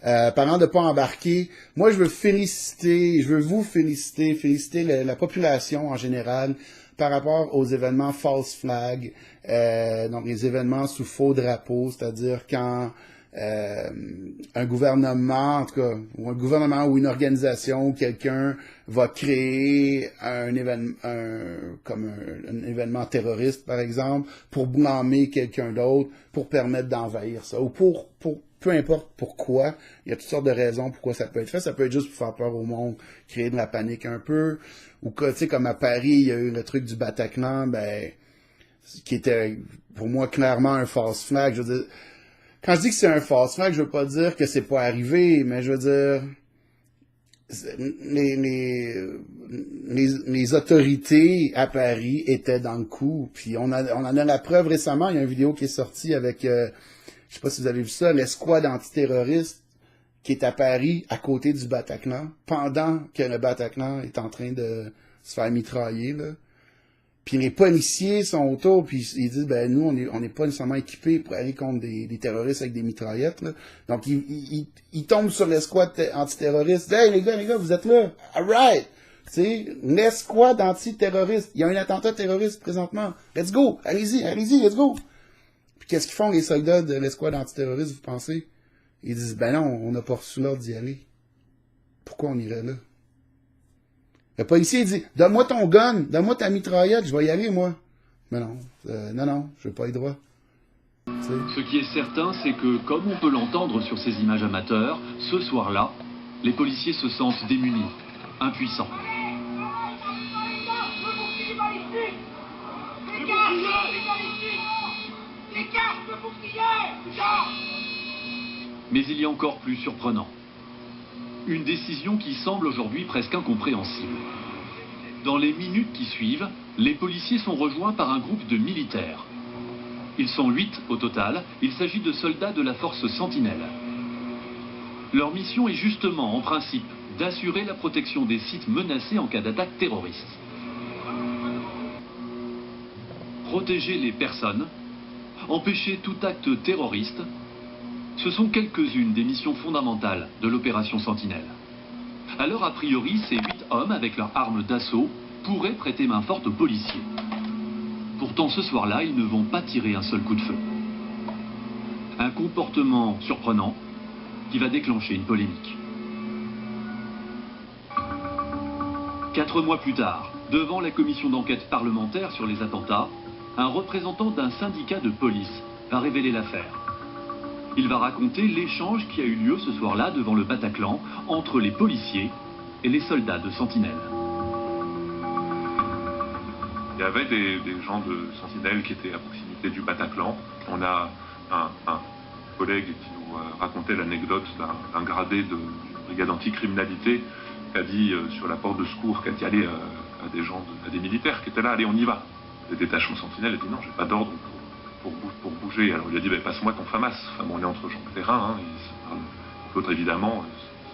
Parlant de pas embarquer, moi je veux vous féliciter la population en général par rapport aux événements false flag, donc les événements sous faux drapeau, c'est-à-dire quand un gouvernement, en tout cas, ou un gouvernement ou une organisation ou quelqu'un va créer un événement, un événement terroriste, par exemple, pour blâmer quelqu'un d'autre, pour permettre d'envahir ça, ou pour peu importe pourquoi, il y a toutes sortes de raisons pourquoi ça peut être fait. Ça peut être juste pour faire peur au monde, créer de la panique un peu, ou tu sais, comme à Paris, il y a eu le truc du Bataclan, qui était pour moi clairement un false flag. Je veux dire, quand je dis que c'est un false flag, je veux pas dire que c'est pas arrivé, mais je veux dire, les autorités à Paris étaient dans le coup. Puis on en a la preuve récemment. Il y a une vidéo qui est sortie avec, je sais pas si vous avez vu ça, l'escouade antiterroriste qui est à Paris à côté du Bataclan, pendant que le Bataclan est en train de se faire mitrailler, là. Puis les policiers sont autour, puis ils disent, nous, on n'est pas nécessairement équipés pour aller contre des terroristes avec des mitraillettes, là. Donc, ils tombent sur l'escouade antiterroriste. Hey, les gars, vous êtes là. Alright! Tu sais, l'escouade antiterroriste. Il y a un attentat terroriste présentement. Let's go! Allez-y, let's go! Puis qu'est-ce qu'ils font, les soldats de l'escouade antiterroriste, vous pensez? Ils disent, non, on n'a pas reçu l'ordre d'y aller. Pourquoi on irait là? Le policier dit, donne-moi ton gun, donne-moi ta mitraillette, je vais y aller, moi. Mais non, je veux pas les droits. T'sais. Ce qui est certain, c'est que, comme on peut l'entendre sur ces images amateurs, ce soir-là, les policiers se sentent démunis, impuissants. Mais il y a encore plus surprenant. Une décision qui semble aujourd'hui presque incompréhensible. Dans les minutes qui suivent, les policiers sont rejoints par un groupe de militaires. Ils sont 8 au total, il s'agit de soldats de la force Sentinelle. Leur mission est justement, en principe, d'assurer la protection des sites menacés en cas d'attaque terroriste. Protéger les personnes, empêcher tout acte terroriste, ce sont quelques-unes des missions fondamentales de l'opération Sentinelle. Alors, a priori, ces 8 hommes, avec leurs armes d'assaut, pourraient prêter main forte aux policiers. Pourtant, ce soir-là, ils ne vont pas tirer un seul coup de feu. Un comportement surprenant qui va déclencher une polémique. 4 mois plus tard, devant la commission d'enquête parlementaire sur les attentats, un représentant d'un syndicat de police va révéler l'affaire. Il va raconter l'échange qui a eu lieu ce soir-là devant le Bataclan entre les policiers et les soldats de Sentinelle. Il y avait des gens de Sentinelle qui étaient à proximité du Bataclan. On a un collègue qui nous racontait l'anecdote d'un gradé de brigade anticriminalité qui a dit sur la porte de secours, qui a dit allez à des militaires qui étaient là, allez on y va. Le détachement Sentinelle a dit non, j'ai pas d'ordre pour bouger. Alors il a dit passe-moi ton FAMAS. Enfin bon, on est entre gens de terrain. L'autre évidemment,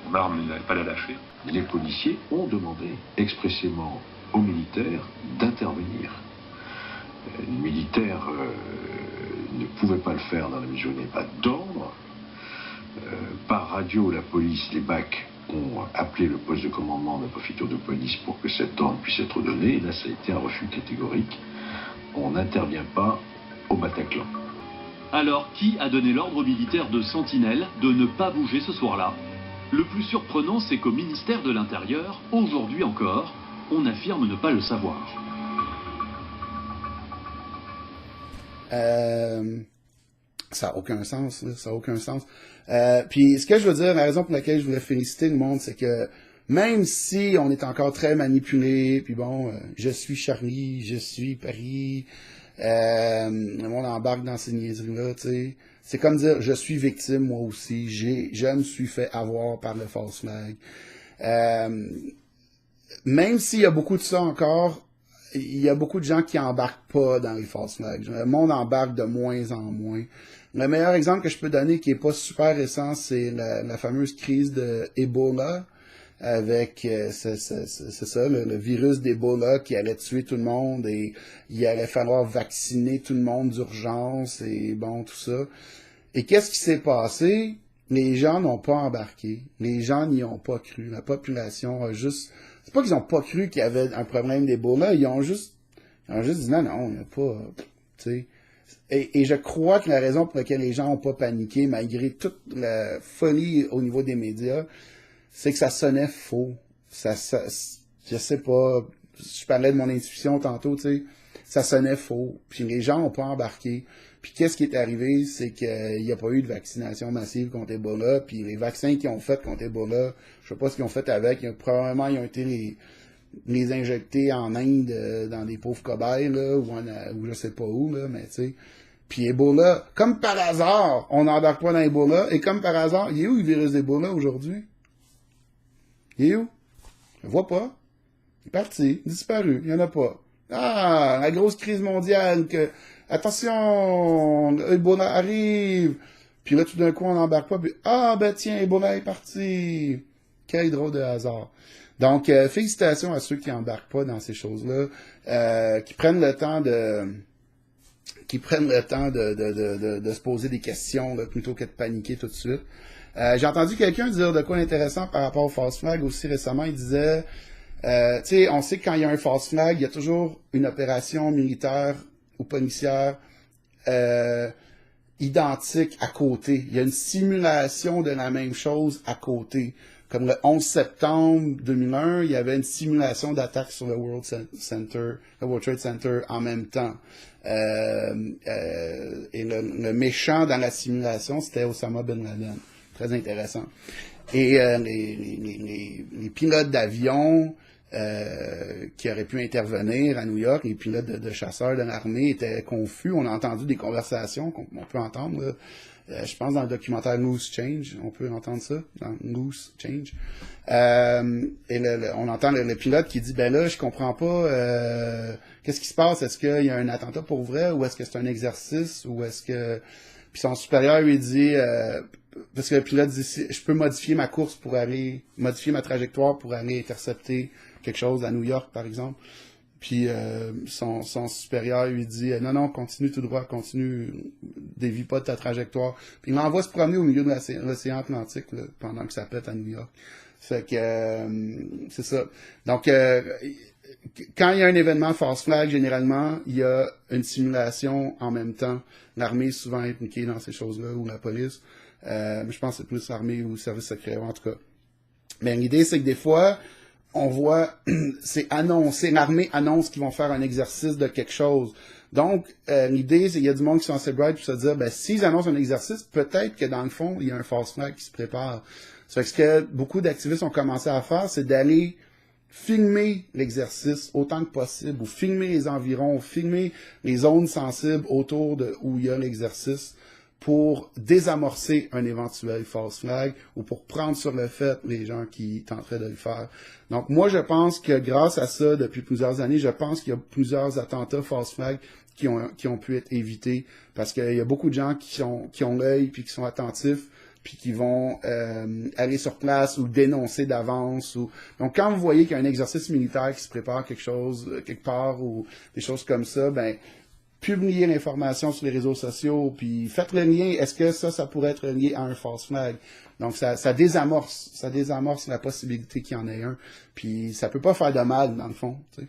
son arme, il n'allait pas la lâcher. Les policiers ont demandé expressément aux militaires d'intervenir. Les militaires ne pouvaient pas le faire dans la mesure où il n'y avait pas d'ordre. Par radio, la police, les BAC ont appelé le poste de commandement d'un préfecture de police pour que cet ordre puisse être donné. Et là, ça a été un refus catégorique. On n'intervient pas au Bataclan. Alors, qui a donné l'ordre aux militaires de Sentinelle de ne pas bouger ce soir-là? Le plus surprenant, c'est qu'au ministère de l'Intérieur, aujourd'hui encore, on affirme ne pas le savoir. Ça n'a aucun sens, là. Ça n'a aucun sens. Puis ce que je veux dire, la raison pour laquelle je voulais féliciter le monde, c'est que même si on est encore très manipulé, puis bon, je suis Charlie, je suis Paris, le monde embarque dans ces niaiseries-là, tu sais. C'est comme dire, je suis victime, moi aussi, je me suis fait avoir par le false flag. Même s'il y a beaucoup de ça encore, il y a beaucoup de gens qui embarquent pas dans les false flags. Le monde embarque de moins en moins. Le meilleur exemple que je peux donner, qui est pas super récent, c'est la fameuse crise de Ebola, avec c'est ça, le virus d'Ebola qui allait tuer tout le monde et il allait falloir vacciner tout le monde d'urgence et bon, tout ça. Et qu'est-ce qui s'est passé? les gens n'ont pas embarqué. Les gens n'y ont pas cru. La population a juste... C'est pas qu'ils ont pas cru qu'il y avait un problème d'Ebola, ils ont juste dit non, il n'y a pas... Tu sais. Et je crois que la raison pour laquelle les gens n'ont pas paniqué, malgré toute la folie au niveau des médias, c'est que ça sonnait faux. Je sais pas, je parlais de mon intuition tantôt, tu sais, ça sonnait faux. Puis les gens n'ont pas embarqué. Puis qu'est-ce qui est arrivé, c'est qu'il n'y a pas eu de vaccination massive contre Ebola. Puis les vaccins qu'ils ont fait contre Ebola, je sais pas ce qu'ils ont fait avec, probablement ils ont été les injecter en Inde dans des pauvres cobayes, là, ou je sais pas où, là, mais tu sais. Puis Ebola, comme par hasard, on n'embarque pas dans Ebola, et comme par hasard, il est où le virus d'Ebola aujourd'hui? Il est où? Je le vois pas. Il est parti, disparu, il n'y en a pas. Ah, la grosse crise mondiale, attention, Ebola arrive. Puis là, tout d'un coup, on n'embarque pas, puis ben tiens, Ebola est parti. Quel drôle de hasard. Donc, félicitations à ceux qui embarquent pas dans ces choses-là, qui prennent le temps de se poser des questions là, plutôt que de paniquer tout de suite. J'ai entendu quelqu'un dire de quoi intéressant par rapport au false flag aussi récemment. Il disait, tu sais, on sait que quand il y a un false flag, il y a toujours une opération militaire ou policière identique à côté. Il y a une simulation de la même chose à côté. Comme le 11 septembre 2001, il y avait une simulation d'attaque sur le World Trade Center en même temps. Et le méchant dans la simulation, c'était Osama Ben Laden. Très intéressant. Et les pilotes d'avion qui auraient pu intervenir à New York, les pilotes de chasseurs de l'armée étaient confus. On a entendu des conversations qu'on peut entendre, là. Je pense dans le documentaire Loose Change, on peut entendre ça, dans Loose Change. Et on entend le pilote qui dit, ben là, je comprends pas, qu'est-ce qui se passe? Est-ce qu'il y a un attentat pour vrai, ou est-ce que c'est un exercice, ou est-ce que... Puis son supérieur lui dit, parce que le pilote dit, je peux modifier ma course modifier ma trajectoire pour aller intercepter quelque chose à New York, par exemple. Puis son supérieur lui dit non, continue tout droit, dévie pas de ta trajectoire. Puis il l'envoie se promener au milieu de l'océan Atlantique là, pendant que ça pète à New York. Fait que c'est ça. Donc quand il y a un événement false flag, généralement, il y a une simulation en même temps. L'armée est souvent impliquée dans ces choses-là, ou la police. Mais je pense que c'est plus l'armée ou le service secret, en tout cas. Mais l'idée, c'est que des fois, on voit, c'est annoncé, l'armée annonce qu'ils vont faire un exercice de quelque chose. Donc, l'idée, c'est qu'il y a du monde qui sont assez bright pour se dire, ben, s'ils annoncent un exercice, peut-être que dans le fond, il y a un false flag qui se prépare. Ça fait que ce que beaucoup d'activistes ont commencé à faire, c'est d'aller filmer l'exercice autant que possible, ou filmer les environs, filmer les zones sensibles autour de où il y a l'exercice, pour désamorcer un éventuel false flag ou pour prendre sur le fait les gens qui tenteraient de le faire. Donc moi, je pense que grâce à ça, depuis plusieurs années, je pense qu'il y a plusieurs attentats false flag qui ont pu être évités parce qu'il y a beaucoup de gens qui ont l'œil puis qui sont attentifs puis qui vont aller sur place ou dénoncer d'avance. Donc quand vous voyez qu'il y a un exercice militaire qui se prépare quelque part ou des choses comme ça, ben publiez l'information sur les réseaux sociaux, puis faites le lien. Est-ce que ça pourrait être lié à un false flag? Donc, ça désamorce la possibilité qu'il y en ait un. Puis, ça peut pas faire de mal, dans le fond, tu sais.